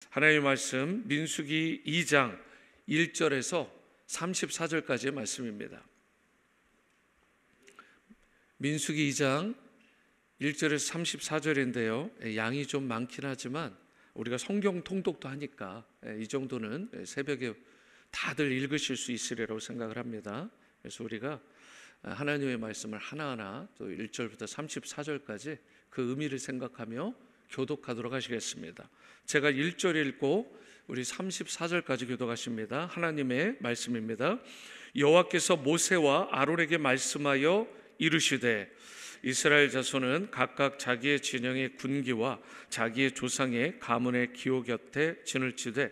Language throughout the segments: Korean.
하나님의 말씀 민수기 2장 1절에서 34절까지의 말씀입니다. 민수기 2장 1절에서 34절인데요. 양이 좀 많긴 하지만 우리가 성경 통독도 하니까 이 정도는 새벽에 다들 읽으실 수 있으리라고 생각을 합니다. 그래서 우리가 하나님의 말씀을 하나하나 또 1절부터 34절까지 그 의미를 생각하며 교독하도록 하시겠습니다. 제가 1절 읽고 우리 34절까지 교독하십니다. 하나님의 말씀입니다. 여호와께서 모세와 아론에게 말씀하여 이르시되 이스라엘 자손은 각각 자기의 진영의 군기와 자기의 조상의 가문의 기호 곁에 진을 치되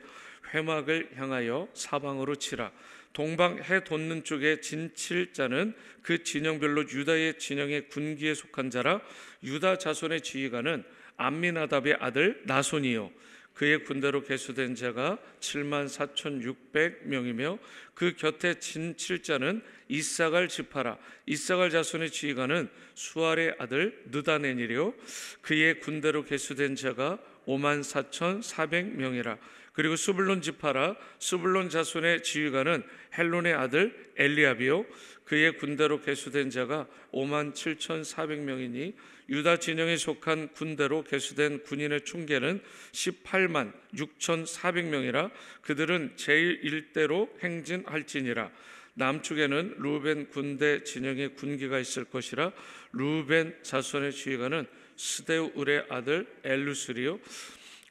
회막을 향하여 사방으로 치라. 동방 해 돋는 쪽에 진칠 자는 그 진영별로 유다의 진영의 군기에 속한 자라. 유다 자손의 지휘관은 암미나답의 아들 나손이요 그의 군대로 계수된 자가 74,600명이며 그 곁에 진칠 자는 이사갈 지파라. 이사갈 자손의 지휘관은 수알의 아들 느다넬이요 그의 군대로 계수된 자가 54,400명이라. 그리고 스불론 지파라. 스불론 자손의 지휘관은 헬론의 아들 엘리압이요 그의 군대로 계수된 자가 57,400명이니 유다 진영에 속한 군대로 계수된 군인의 총계는 18만 6,400명이라. 그들은 제1대로 행진할지니라. 남쪽에는 루벤 군대 진영의 군기가 있을 것이라. 루벤 자손의 지휘관은 스데울의 아들 엘루스리요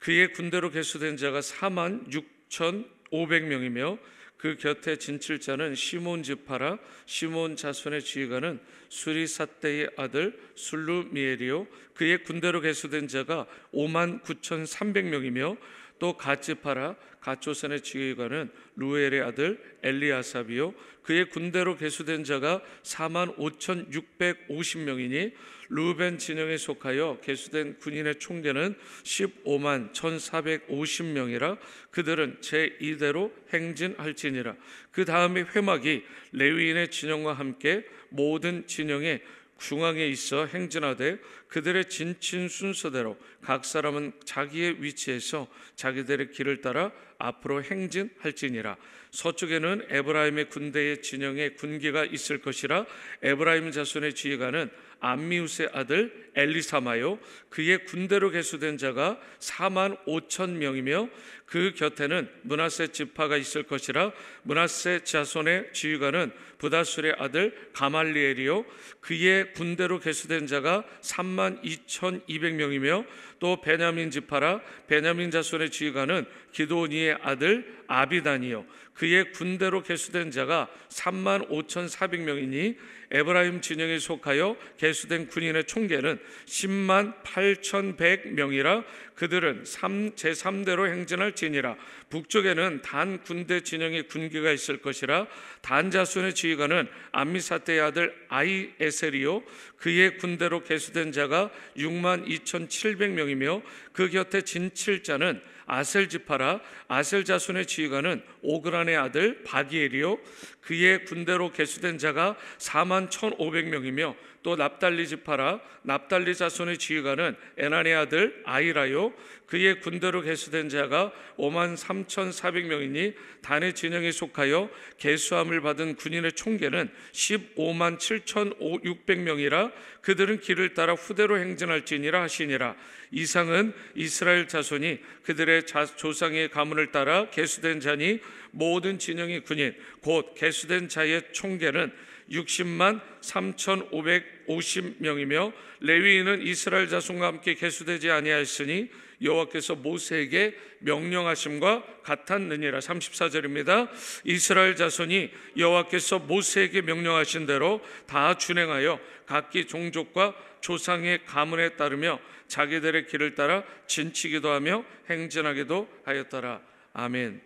그의 군대로 계수된 자가 4만 6,500명이며 그 곁에 진칠 자는 시몬 지파라. 시몬 자손의 지휘관은 수리삿대의 아들 술루미엘이요 그의 군대로 계수된 자가 59,300명이며 또 갓 지파라. 갓 조선의 지휘관은 루엘의 아들 엘리아삽이요 그의 군대로 계수된 자가 45,650명이니 루벤 진영에 속하여 계수된 군인의 총계는 15만 1,450명이라. 그들은 제2대로 행진할지니라. 그 다음에 회막이 레위인의 진영과 함께 모든 진영의 중앙에 있어 행진하되 그들의 진친 순서대로 각 사람은 자기의 위치에서 자기들의 길을 따라 앞으로 행진할지니라. 서쪽에는 에브라임의 군대의 진영에 군기가 있을 것이라. 에브라임 자손의 지휘관은 암미우스의 아들 엘리사마요 그의 군대로 계수된 자가 4만 5천 명이며 그 곁에는 므낫세 지파가 있을 것이라. 므낫세 자손의 지휘관은 부다술의 아들 가말리엘이요 그의 군대로 계수된 자가 3만 2,200명이며 또 베냐민 지파라. 베냐민 자손의 지휘관은 기도니의 아들 아비단이요 그의 군대로 계수된 자가 3만 5,400명이니 에브라임 진영에 속하여 계수된 군인의 총계는 10만 8,100명이라. 그들은 제3대로 행진할지니라. 북쪽에는 단 군대 진영의 군기가 있을 것이라. 단 자손의 지휘관은 암미사대의 아들 아이에셀이요 그의 군대로 계수된 자가 6만 2,700명이며 그 곁에 진칠 자는 아셀 지파라. 아셀 자손의 지휘관은 오그란의 아들 바기엘이요 그의 군대로 계수된 자가 4만 1,500명이며 또 납달리 지파라. 납달리 자손의 지휘관은 에난의 아들 아이라요 그의 군대로 계수된 자가 5만 3,400명이니 단의 진영에 속하여 계수함을 받은 군인의 총계는 15만 7,600명이라. 그들은 길을 따라 후대로 행진할지니라 하시니라. 이상은 이스라엘 자손이 그들의 조상의 가문을 따라 계수된 자니 모든 진영의 군인 곧 계수된 자의 총계는 60만 3,550명이며 레위인은 이스라엘 자손과 함께 계수되지 아니하였으니 여호와께서 모세에게 명령하심과 같았느니라. 34절입니다. 이스라엘 자손이 여호와께서 모세에게 명령하신 대로 다 준행하여 각기 종족과 조상의 가문에 따르며 자기들의 길을 따라 진치기도 하며 행진하기도 하였더라. 아멘.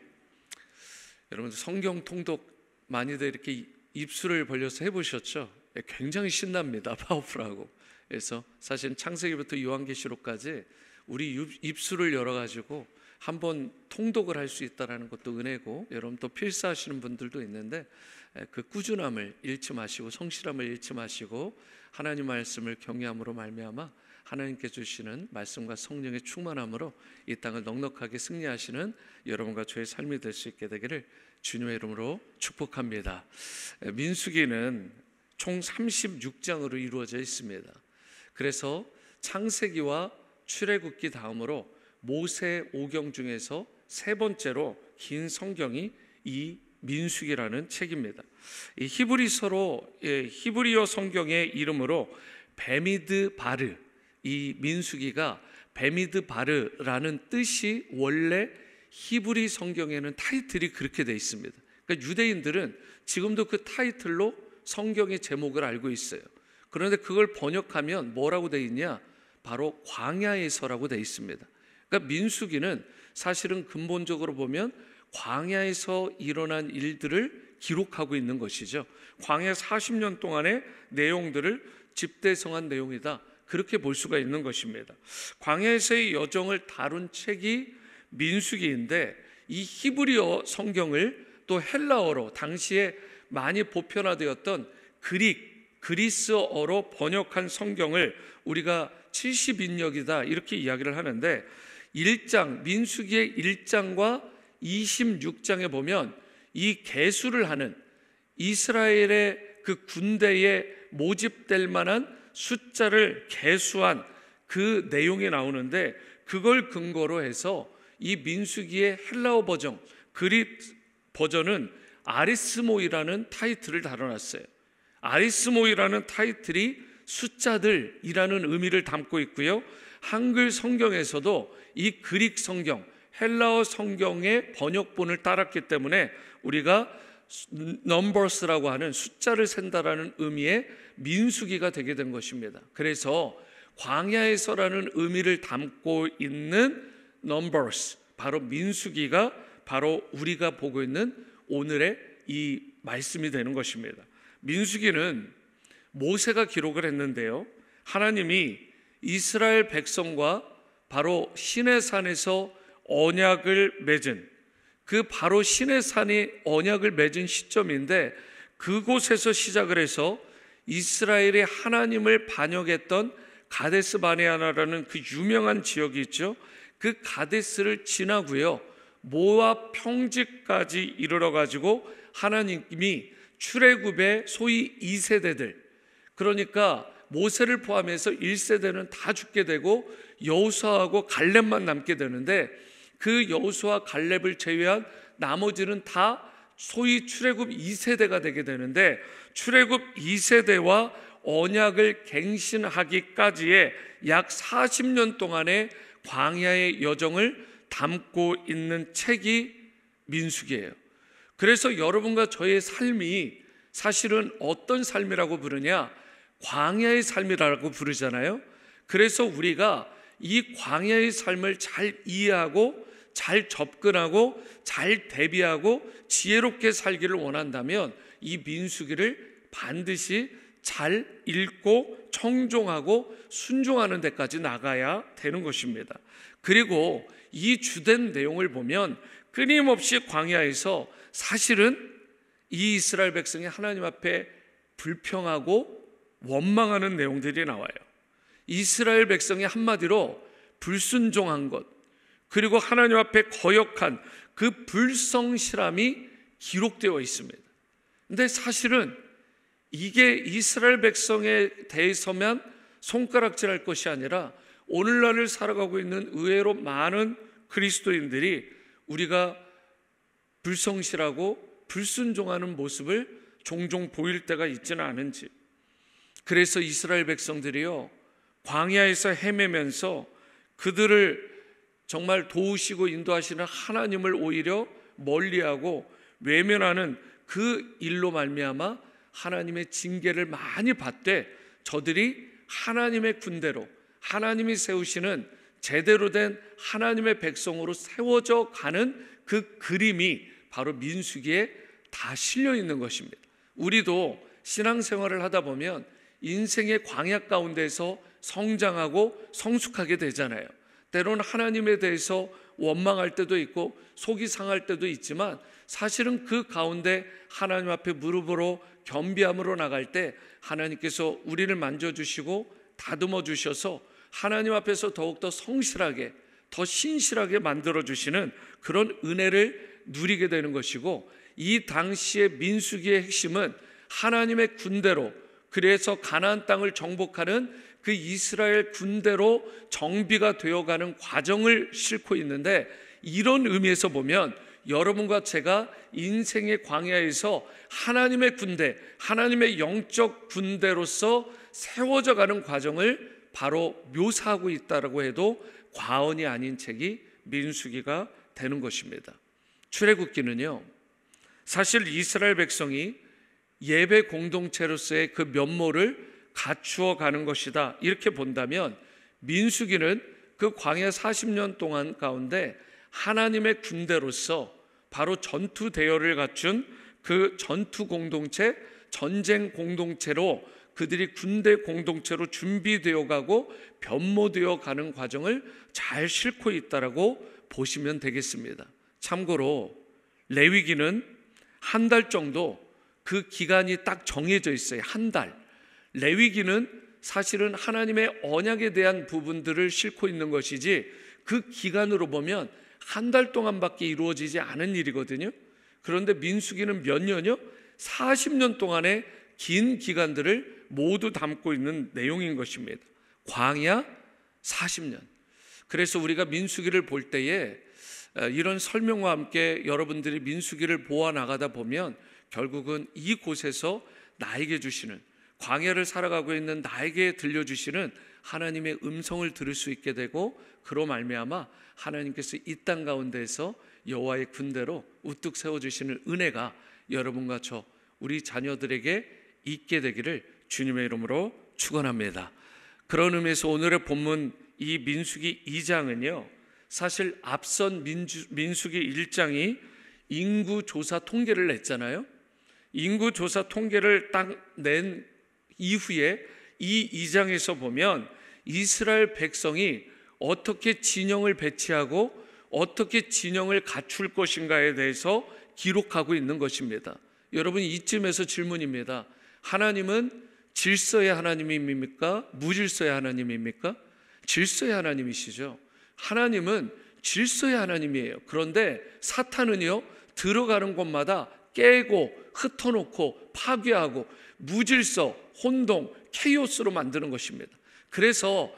여러분 성경 통독 많이들 이렇게 입술을 벌려서 해보셨죠? 굉장히 신납니다. 파워풀하고. 그래서 사실 창세기부터 요한계시록까지 우리 입술을 열어가지고 한번 통독을 할 수 있다는 것도 은혜고, 여러분 또 필사하시는 분들도 있는데 그 꾸준함을 잃지 마시고 성실함을 잃지 마시고 하나님 말씀을 경외함으로 말미암아 하나님께 주시는 말씀과 성령의 충만함으로 이 땅을 넉넉하게 승리하시는 여러분과 저의 삶이 될 수 있게 되기를 주님의 이름으로 축복합니다. 민수기는 총 36장으로 이루어져 있습니다. 그래서 창세기와 출애굽기 다음으로 모세 오경 중에서 세 번째로 긴 성경이 이 민수기라는 책입니다. 이 히브리어 성경의 이름으로 베미드 바르, 이 민수기가 베미드 바르라는 뜻이 원래 히브리 성경에는 타이틀이 그렇게 되어 있습니다. 그러니까 유대인들은 지금도 그 타이틀로 성경의 제목을 알고 있어요. 그런데 그걸 번역하면 뭐라고 되어 있냐? 바로 광야에서라고 되어 있습니다. 그러니까 민수기는 사실은 근본적으로 보면 광야에서 일어난 일들을 기록하고 있는 것이죠. 광야 40년 동안의 내용들을 집대성한 내용이다, 그렇게 볼 수가 있는 것입니다. 광야에서의 여정을 다룬 책이 민수기인데, 이 히브리어 성경을 또 헬라어로 당시에 많이 보편화되었던 그리스어로 번역한 성경을 우리가 70인역이다 이렇게 이야기를 하는데, 민수기의 1장과 26장에 보면 이 계수를 하는 이스라엘의 그 군대에 모집될 만한 숫자를 계수한 그 내용이 나오는데, 그걸 근거로 해서 이 민수기의 헬라어 버전, 그릭 버전은 아리스모이라는 타이틀을 달아놨어요. 아리스모이라는 타이틀이 숫자들이라는 의미를 담고 있고요, 한글 성경에서도 이 그릭 성경, 헬라어 성경의 번역본을 따랐기 때문에 우리가 넘버스라고 하는 숫자를 센다라는 의미의 민수기가 되게 된 것입니다. 그래서 광야에서라는 의미를 담고 있는 넘버스, 바로 민수기가 바로 우리가 보고 있는 오늘의 이 말씀이 되는 것입니다. 민수기는 모세가 기록을 했는데요, 하나님이 이스라엘 백성과 바로 시내산에서 언약을 맺은, 그 바로 시내산이 언약을 맺은 시점인데, 그곳에서 시작을 해서 이스라엘이 하나님을 반역했던 가데스 바네아라는 그 유명한 지역이 있죠. 그 가데스를 지나고요, 모압 평지까지 이르러 가지고 하나님이 출애굽의 소위 2세대들, 그러니까 모세를 포함해서 1세대는 다 죽게 되고 여호수아하고 갈렙만 남게 되는데, 그 여호수아 갈렙을 제외한 나머지는 다 소위 출애굽 2세대가 되게 되는데, 출애굽 2세대와 언약을 갱신하기까지의 약 40년 동안의 광야의 여정을 담고 있는 책이 민수기예요. 그래서 여러분과 저의 삶이 사실은 어떤 삶이라고 부르냐? 광야의 삶이라고 부르잖아요. 그래서 우리가 이 광야의 삶을 잘 이해하고 잘 접근하고 잘 대비하고 지혜롭게 살기를 원한다면 이 민수기를 반드시 잘 읽고 청종하고 순종하는 데까지 나가야 되는 것입니다. 그리고 이 주된 내용을 보면 끊임없이 광야에서 사실은 이 이스라엘 백성이 하나님 앞에 불평하고 원망하는 내용들이 나와요. 이스라엘 백성이 한마디로 불순종한 것, 그리고 하나님 앞에 거역한 그 불성실함이 기록되어 있습니다. 근데 사실은 이게 이스라엘 백성에 대해서만 손가락질할 것이 아니라 오늘날을 살아가고 있는 의외로 많은 그리스도인들이 우리가 불성실하고 불순종하는 모습을 종종 보일 때가 있지는 않은지, 그래서 이스라엘 백성들이요, 광야에서 헤매면서 그들을 정말 도우시고 인도하시는 하나님을 오히려 멀리하고 외면하는 그 일로 말미암아 하나님의 징계를 많이 받되, 저들이 하나님의 군대로 하나님이 세우시는 제대로 된 하나님의 백성으로 세워져 가는 그 그림이 바로 민수기에 다 실려 있는 것입니다. 우리도 신앙생활을 하다 보면 인생의 광야 가운데서 성장하고 성숙하게 되잖아요. 때로는 하나님에 대해서 원망할 때도 있고 속이 상할 때도 있지만, 사실은 그 가운데 하나님 앞에 무릎으로 겸비함으로 나갈 때 하나님께서 우리를 만져주시고 다듬어 주셔서 하나님 앞에서 더욱더 성실하게, 더 신실하게 만들어주시는 그런 은혜를 누리게 되는 것이고, 이 당시의 민수기의 핵심은 하나님의 군대로, 그래서 가나안 땅을 정복하는 그 이스라엘 군대로 정비가 되어가는 과정을 싣고 있는데, 이런 의미에서 보면 여러분과 제가 인생의 광야에서 하나님의 군대, 하나님의 영적 군대로서 세워져 가는 과정을 바로 묘사하고 있다고 해도 과언이 아닌 책이 민수기가 되는 것입니다. 출애굽기는요, 사실 이스라엘 백성이 예배 공동체로서의 그 면모를 갖추어 가는 것이다, 이렇게 본다면 민수기는 그 광야 40년 동안 가운데 하나님의 군대로서 바로 전투 대열을 갖춘 그 전투 공동체, 전쟁 공동체로, 그들이 군대 공동체로 준비되어 가고 변모되어 가는 과정을 잘 싣고 있다라고 보시면 되겠습니다. 참고로 레위기는 한 달 정도 그 기간이 딱 정해져 있어요. 한 달. 레위기는 사실은 하나님의 언약에 대한 부분들을 싣고 있는 것이지, 그 기간으로 보면 한 달 동안밖에 이루어지지 않은 일이거든요. 그런데 민수기는 몇 년이요? 40년 동안의 긴 기간들을 모두 담고 있는 내용인 것입니다. 광야 40년. 그래서 우리가 민수기를 볼 때에 이런 설명과 함께 여러분들이 민수기를 보아 나가다 보면 결국은 이곳에서 나에게 주시는, 광야를 살아가고 있는 나에게 들려주시는 하나님의 음성을 들을 수 있게 되고, 그로 말미암아 하나님께서 이 땅 가운데에서 여호와의 군대로 우뚝 세워주시는 은혜가 여러분과 저 우리 자녀들에게 있게 되기를 주님의 이름으로 축원합니다. 그런 의미에서 오늘의 본문 이 민수기 2장은요, 사실 앞선 민수기 1장이 인구조사 통계를 냈잖아요. 인구조사 통계를 딱 낸 이후에 이 2장에서 보면 이스라엘 백성이 어떻게 진영을 배치하고 어떻게 진영을 갖출 것인가에 대해서 기록하고 있는 것입니다. 여러분, 이쯤에서 질문입니다. 하나님은 질서의 하나님입니까? 무질서의 하나님입니까? 질서의 하나님이시죠. 하나님은 질서의 하나님이에요. 그런데 사탄은요, 들어가는 곳마다 깨고 흩어놓고 파괴하고 무질서, 혼동, 케이오스로 만드는 것입니다. 그래서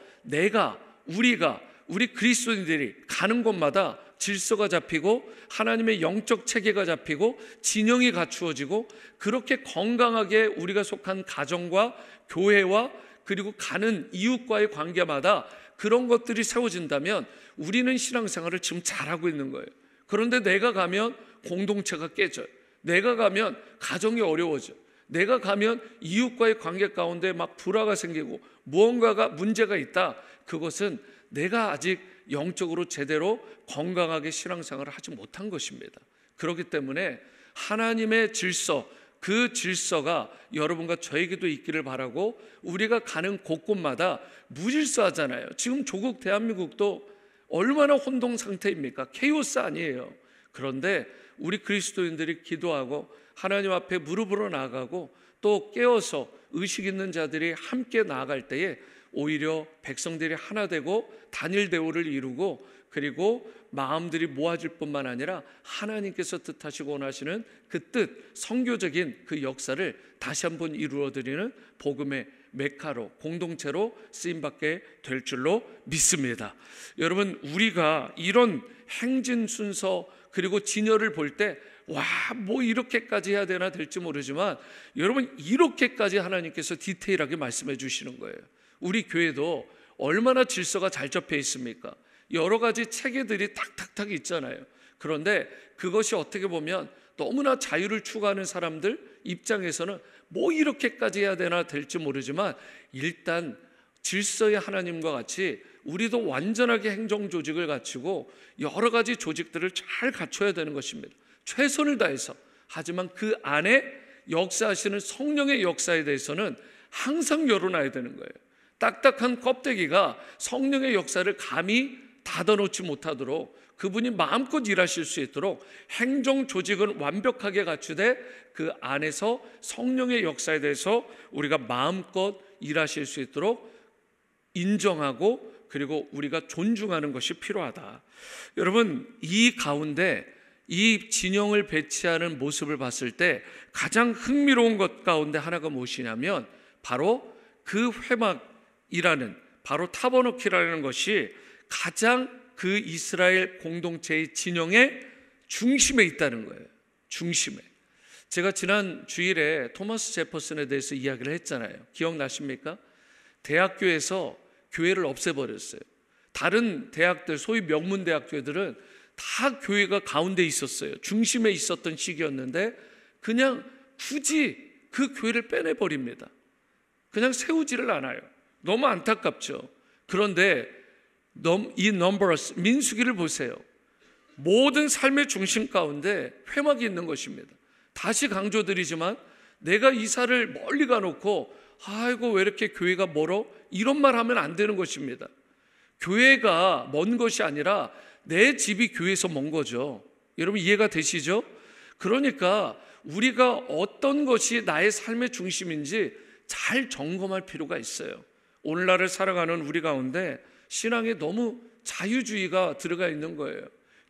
우리 그리스도인들이 가는 곳마다 질서가 잡히고 하나님의 영적 체계가 잡히고 진영이 갖추어지고, 그렇게 건강하게 우리가 속한 가정과 교회와 그리고 가는 이웃과의 관계마다 그런 것들이 세워진다면 우리는 신앙생활을 지금 잘하고 있는 거예요. 그런데 내가 가면 공동체가 깨져요. 내가 가면 가정이 어려워져요. 내가 가면 이웃과의 관계 가운데 막 불화가 생기고 무언가가 문제가 있다. 그것은 내가 아직 영적으로 제대로 건강하게 신앙생활을 하지 못한 것입니다. 그렇기 때문에 하나님의 질서, 그 질서가 여러분과 저에게도 있기를 바라고, 우리가 가는 곳곳마다 무질서하잖아요. 지금 조국 대한민국도 얼마나 혼동 상태입니까? 케이오스 아니에요. 그런데 우리 그리스도인들이 기도하고 하나님 앞에 무릎으로 나아가고 또 깨어서 의식 있는 자들이 함께 나아갈 때에 오히려 백성들이 하나 되고 단일 대우를 이루고, 그리고 마음들이 모아질 뿐만 아니라 하나님께서 뜻하시고 원하시는 그 뜻, 선교적인 그 역사를 다시 한번 이루어드리는 복음의 메카로, 공동체로 쓰임받게 될 줄로 믿습니다. 여러분, 우리가 이런 행진 순서 그리고 진열을 볼 때 뭐 이렇게까지 해야 되나 될지 모르지만, 여러분, 이렇게까지 하나님께서 디테일하게 말씀해 주시는 거예요. 우리 교회도 얼마나 질서가 잘 접해 있습니까? 여러 가지 체계들이 탁탁탁 있잖아요. 그런데 그것이 어떻게 보면 너무나 자유를 추구하는 사람들 입장에서는 뭐 이렇게까지 해야 되나 될지 모르지만, 일단 질서의 하나님과 같이 우리도 완전하게 행정 조직을 갖추고 여러 가지 조직들을 잘 갖춰야 되는 것입니다. 최선을 다해서. 하지만 그 안에 역사하시는 성령의 역사에 대해서는 항상 열어놔야 되는 거예요. 딱딱한 껍데기가 성령의 역사를 감히 닫아놓지 못하도록, 그분이 마음껏 일하실 수 있도록 행정 조직은 완벽하게 갖추되 그 안에서 성령의 역사에 대해서 우리가 마음껏 일하실 수 있도록 인정하고 그리고 우리가 존중하는 것이 필요하다. 여러분, 이 가운데 이 진영을 배치하는 모습을 봤을 때 가장 흥미로운 것 가운데 하나가 무엇이냐면 바로 그 회막이라는, 바로 타버너키라는 것이 가장 그 이스라엘 공동체의 진영의 중심에 있다는 거예요. 중심에. 제가 지난 주일에 토마스 제퍼슨에 대해서 이야기를 했잖아요. 기억나십니까? 대학교에서 교회를 없애버렸어요. 다른 대학들, 소위 명문대학교들은 다 교회가 가운데 있었어요. 중심에 있었던 시기였는데 그냥 굳이 그 교회를 빼내버립니다. 그냥 세우지를 않아요. 너무 안타깝죠. 그런데 이 넘버러스, 민수기를 보세요. 모든 삶의 중심 가운데 회막이 있는 것입니다. 다시 강조드리지만 내가 이사를 멀리 가놓고 아이고 왜 이렇게 교회가 멀어? 이런 말 하면 안 되는 것입니다. 교회가 먼 것이 아니라 내 집이 교회에서 먼 거죠. 여러분 이해가 되시죠? 그러니까 우리가 어떤 것이 나의 삶의 중심인지 잘 점검할 필요가 있어요. 오늘날을 살아가는 우리 가운데 신앙에 너무 자유주의가 들어가 있는 거예요.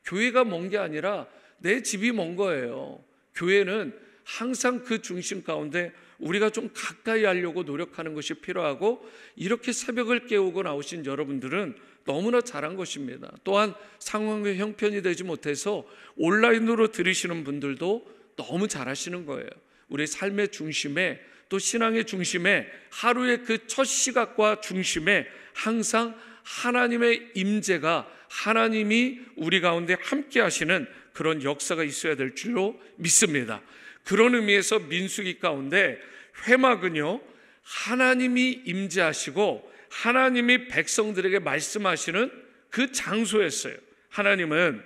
교회가 먼 게 아니라 내 집이 먼 거예요. 교회는 항상 그 중심 가운데 우리가 좀 가까이 하려고 노력하는 것이 필요하고, 이렇게 새벽을 깨우고 나오신 여러분들은 너무나 잘한 것입니다. 또한 상황의 형편이 되지 못해서 온라인으로 들으시는 분들도 너무 잘하시는 거예요. 우리 삶의 중심에, 또 신앙의 중심에, 하루의 그 첫 시각과 중심에 항상 하나님의 임재가, 하나님이 우리 가운데 함께 하시는 그런 역사가 있어야 될 줄로 믿습니다. 그런 의미에서 민수기 가운데 회막은요, 하나님이 임재하시고 하나님이 백성들에게 말씀하시는 그 장소였어요. 하나님은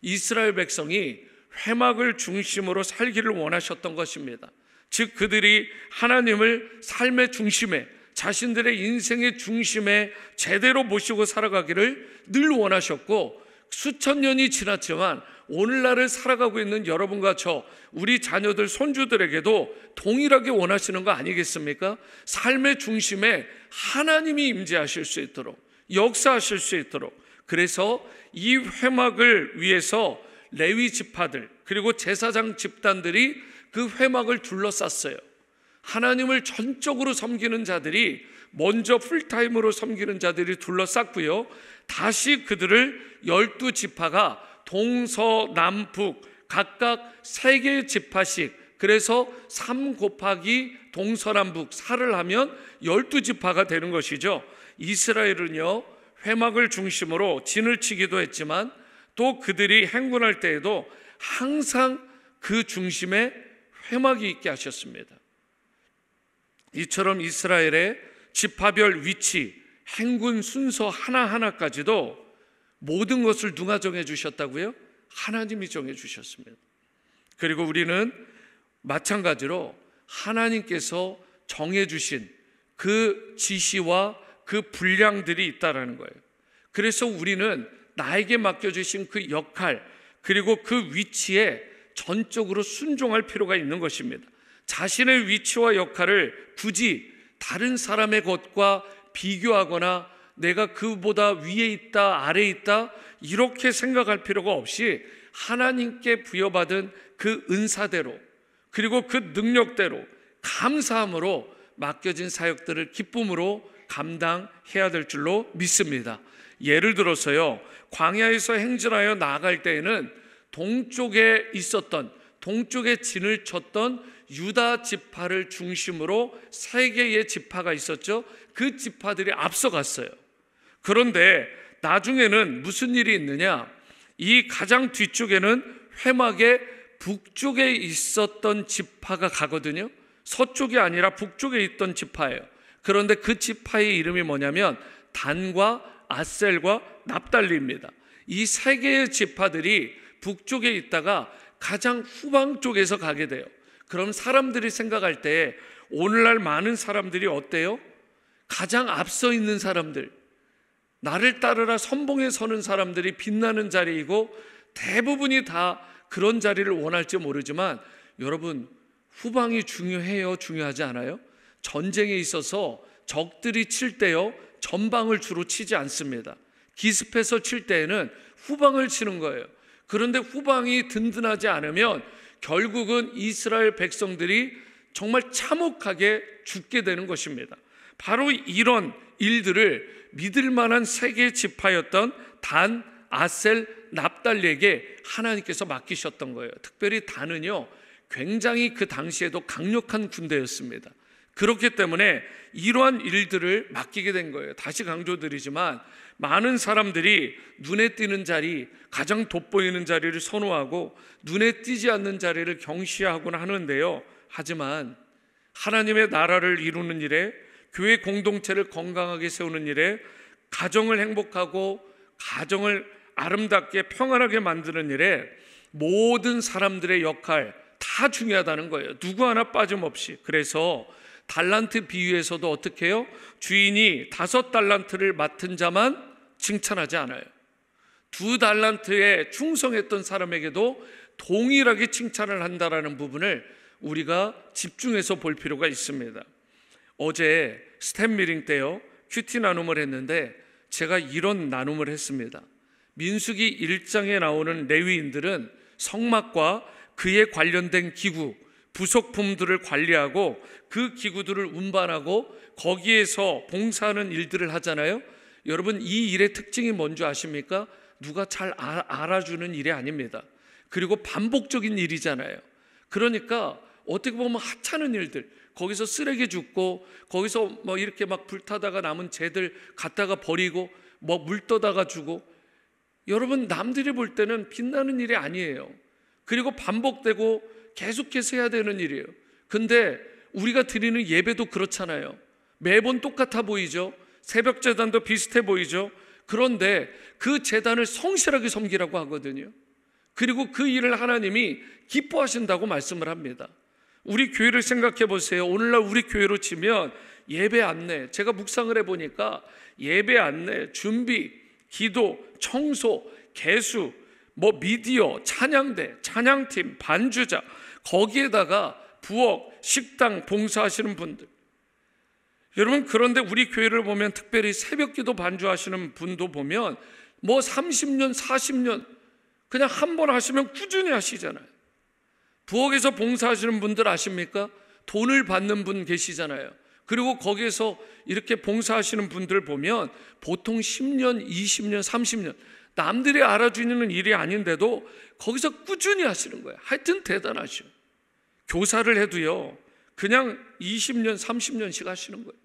이스라엘 백성이 회막을 중심으로 살기를 원하셨던 것입니다. 즉 그들이 하나님을 삶의 중심에, 자신들의 인생의 중심에 제대로 모시고 살아가기를 늘 원하셨고, 수천 년이 지났지만 오늘날을 살아가고 있는 여러분과 저, 우리 자녀들, 손주들에게도 동일하게 원하시는 거 아니겠습니까? 삶의 중심에 하나님이 임재하실 수 있도록, 역사하실 수 있도록. 그래서 이 회막을 위해서 레위 지파들 그리고 제사장 집단들이 그 회막을 둘러쌌어요. 하나님을 전적으로 섬기는 자들이, 먼저 풀타임으로 섬기는 자들이 둘러쌌고요, 다시 그들을 12지파가 동서남북 각각 3개의 지파씩, 그래서 3 곱하기 동서남북 4를 하면 12지파가 되는 것이죠. 이스라엘은요, 회막을 중심으로 진을 치기도 했지만 또 그들이 행군할 때에도 항상 그 중심에 회막이 있게 하셨습니다. 이처럼 이스라엘의 지파별 위치, 행군 순서 하나하나까지도 모든 것을 누가 정해 주셨다고요? 하나님이 정해 주셨습니다. 그리고 우리는 마찬가지로 하나님께서 정해 주신 그 지시와 그 분량들이 있다라는 거예요. 그래서 우리는 나에게 맡겨주신 그 역할, 그리고 그 위치에 전적으로 순종할 필요가 있는 것입니다. 자신의 위치와 역할을 굳이 다른 사람의 것과 비교하거나 내가 그보다 위에 있다, 아래에 있다, 이렇게 생각할 필요가 없이 하나님께 부여받은 그 은사대로, 그리고 그 능력대로 감사함으로 맡겨진 사역들을 기쁨으로 감당해야 될 줄로 믿습니다. 예를 들어서요, 광야에서 행진하여 나아갈 때에는 동쪽에 있었던, 동쪽에 진을 쳤던 유다 지파를 중심으로 3개의 지파가 있었죠. 그 지파들이 앞서갔어요. 그런데 나중에는 무슨 일이 있느냐, 이 가장 뒤쪽에는 회막의 북쪽에 있었던 지파가 가거든요. 서쪽이 아니라 북쪽에 있던 지파예요. 그런데 그 지파의 이름이 뭐냐면 단과 아셀과 납달리입니다. 이 3개의 지파들이 북쪽에 있다가 가장 후방 쪽에서 가게 돼요. 그럼 사람들이 생각할 때 오늘날 많은 사람들이 어때요? 가장 앞서 있는 사람들, 나를 따르라 선봉에 서는 사람들이 빛나는 자리이고, 대부분이 다 그런 자리를 원할지 모르지만 여러분, 후방이 중요해요? 중요하지 않아요? 전쟁에 있어서 적들이 칠 때요, 전방을 주로 치지 않습니다. 기습해서 칠 때에는 후방을 치는 거예요. 그런데 후방이 든든하지 않으면 결국은 이스라엘 백성들이 정말 참혹하게 죽게 되는 것입니다. 바로 이런 일들을 믿을 만한 세 개의 지파였던 단, 아셀, 납달리에게 하나님께서 맡기셨던 거예요. 특별히 단은요, 굉장히 그 당시에도 강력한 군대였습니다. 그렇기 때문에 이러한 일들을 맡기게 된 거예요. 다시 강조드리지만 많은 사람들이 눈에 띄는 자리, 가장 돋보이는 자리를 선호하고 눈에 띄지 않는 자리를 경시하곤 하는데요. 하지만 하나님의 나라를 이루는 일에, 교회 공동체를 건강하게 세우는 일에, 가정을 행복하고 가정을 아름답게 평안하게 만드는 일에 모든 사람들의 역할 다 중요하다는 거예요. 누구 하나 빠짐없이. 그래서 달란트 비유에서도 어떻게 해요? 주인이 5달란트를 맡은 자만 칭찬하지 않아요. 2달란트에 충성했던 사람에게도 동일하게 칭찬을 한다라는 부분을 우리가 집중해서 볼 필요가 있습니다. 어제 스탬 미팅 때요, 큐티 나눔을 했는데 제가 이런 나눔을 했습니다. 민수기 1장에 나오는 레위인들은 성막과 그에 관련된 기구, 부속품들을 관리하고 그 기구들을 운반하고 거기에서 봉사하는 일들을 하잖아요. 여러분, 이 일의 특징이 뭔지 아십니까? 누가 잘 알아주는 일이 아닙니다. 그리고 반복적인 일이잖아요. 그러니까 어떻게 보면 하찮은 일들, 거기서 쓰레기 줍고 거기서 뭐 이렇게 막 불타다가 남은 재들 갖다가 버리고 뭐 물 떠다가 주고, 여러분 남들이 볼 때는 빛나는 일이 아니에요. 그리고 반복되고 계속해서 해야 되는 일이에요. 근데 우리가 드리는 예배도 그렇잖아요. 매번 똑같아 보이죠. 새벽 제단도 비슷해 보이죠. 그런데 그 제단을 성실하게 섬기라고 하거든요. 그리고 그 일을 하나님이 기뻐하신다고 말씀을 합니다. 우리 교회를 생각해 보세요. 오늘날 우리 교회로 치면 예배 안내, 제가 묵상을 해보니까 예배 안내, 준비, 기도, 청소, 개수, 뭐 미디어, 찬양대, 찬양팀, 반주자, 거기에다가 부엌, 식당 봉사하시는 분들, 여러분, 그런데 우리 교회를 보면 특별히 새벽기도 반주하시는 분도 보면 뭐 30년, 40년 그냥 한 번 하시면 꾸준히 하시잖아요. 부엌에서 봉사하시는 분들 아십니까? 돈을 받는 분 계시잖아요. 그리고 거기에서 이렇게 봉사하시는 분들 보면 보통 10년, 20년, 30년 남들이 알아주는 일이 아닌데도 거기서 꾸준히 하시는 거예요. 하여튼 대단하셔. 교사를 해도요, 그냥 20년, 30년씩 하시는 거예요.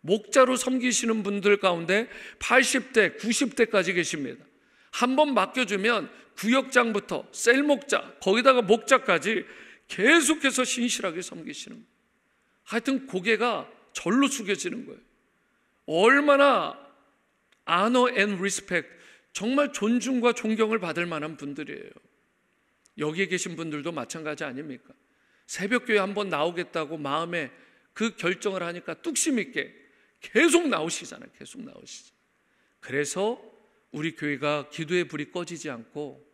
목자로 섬기시는 분들 가운데 80대, 90대까지 계십니다. 한번 맡겨주면 구역장부터 셀목자, 거기다가 목자까지 계속해서 신실하게 섬기시는 거예요. 하여튼 고개가 절로 숙여지는 거예요. 얼마나 honor and respect, 정말 존중과 존경을 받을 만한 분들이에요. 여기에 계신 분들도 마찬가지 아닙니까? 새벽교회 한번 나오겠다고 마음에 그 결정을 하니까 뚝심 있게 계속 나오시잖아요. 계속 나오시죠. 그래서 우리 교회가 기도의 불이 꺼지지 않고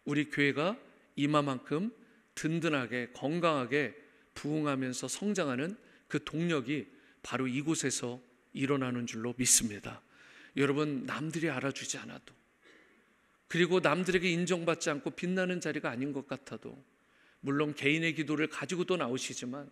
우리 교회가 이마만큼 든든하게 건강하게 부흥하면서 성장하는 그 동력이 바로 이곳에서 일어나는 줄로 믿습니다. 여러분, 남들이 알아주지 않아도, 그리고 남들에게 인정받지 않고 빛나는 자리가 아닌 것 같아도, 물론 개인의 기도를 가지고도 나오시지만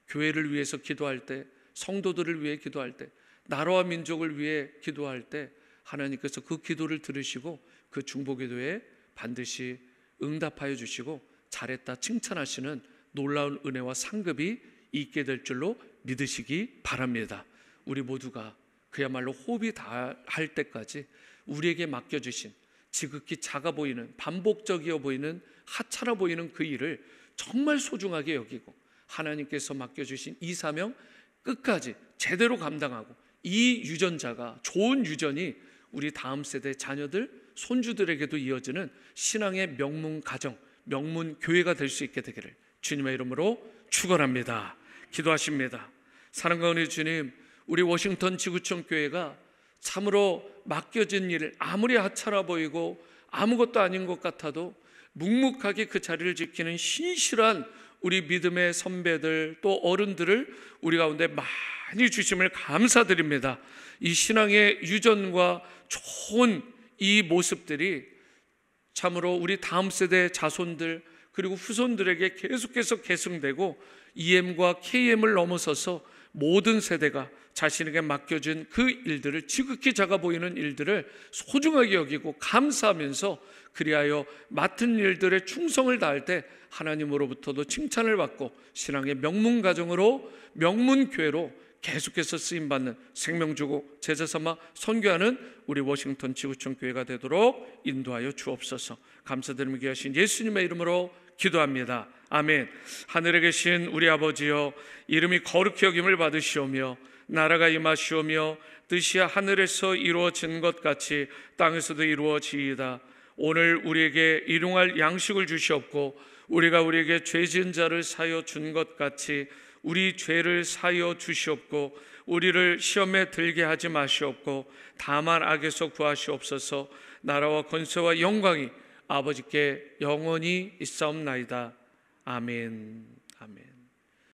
교회를 위해서 기도할 때, 성도들을 위해 기도할 때, 나라와 민족을 위해 기도할 때 하나님께서 그 기도를 들으시고 그 중보기도에 반드시 응답하여 주시고 잘했다 칭찬하시는 놀라운 은혜와 상급이 있게 될 줄로 믿으시기 바랍니다. 우리 모두가 그야말로 호흡이 다할 때까지 우리에게 맡겨주신 지극히 작아 보이는, 반복적이어 보이는, 하찮아 보이는 그 일을 정말 소중하게 여기고 하나님께서 맡겨주신 이 사명 끝까지 제대로 감당하고 이 유전자가, 좋은 유전이 우리 다음 세대 자녀들, 손주들에게도 이어지는 신앙의 명문 가정, 명문 교회가 될 수 있게 되기를 주님의 이름으로 축원합니다. 기도하십니다. 사랑과 은혜 주님, 우리 워싱턴 지구촌 교회가 참으로 맡겨진 일, 아무리 하찮아 보이고 아무것도 아닌 것 같아도 묵묵하게 그 자리를 지키는 신실한 우리 믿음의 선배들 또 어른들을 우리 가운데 많이 주심을 감사드립니다. 이 신앙의 유전과 좋은 이 모습들이 참으로 우리 다음 세대 자손들 그리고 후손들에게 계속해서 계승되고 EM과 KM을 넘어서서 모든 세대가 자신에게 맡겨진 그 일들을, 지극히 작아 보이는 일들을 소중하게 여기고 감사하면서 그리하여 맡은 일들에 충성을 다할 때 하나님으로부터도 칭찬을 받고 신앙의 명문가정으로, 명문교회로 계속해서 쓰임받는 생명주고 제자삼아 선교하는 우리 워싱턴 지구촌 교회가 되도록 인도하여 주옵소서. 감사드리며 귀하신 예수님의 이름으로 기도합니다. 아멘. 하늘에 계신 우리 아버지여, 이름이 거룩히 여김을 받으시오며 나라가 임하시오며 뜻이 하늘에서 이루어진 것 같이 땅에서도 이루어지이다. 오늘 우리에게 일용할 양식을 주시옵고 우리가 우리에게 죄 지은 자를 사하여 준 것 같이 우리 죄를 사하여 주시옵고 우리를 시험에 들게 하지 마시옵고 다만 악에서 구하시옵소서. 나라와 권세와 영광이 아버지께 영원히 있사옵나이다. 아멘.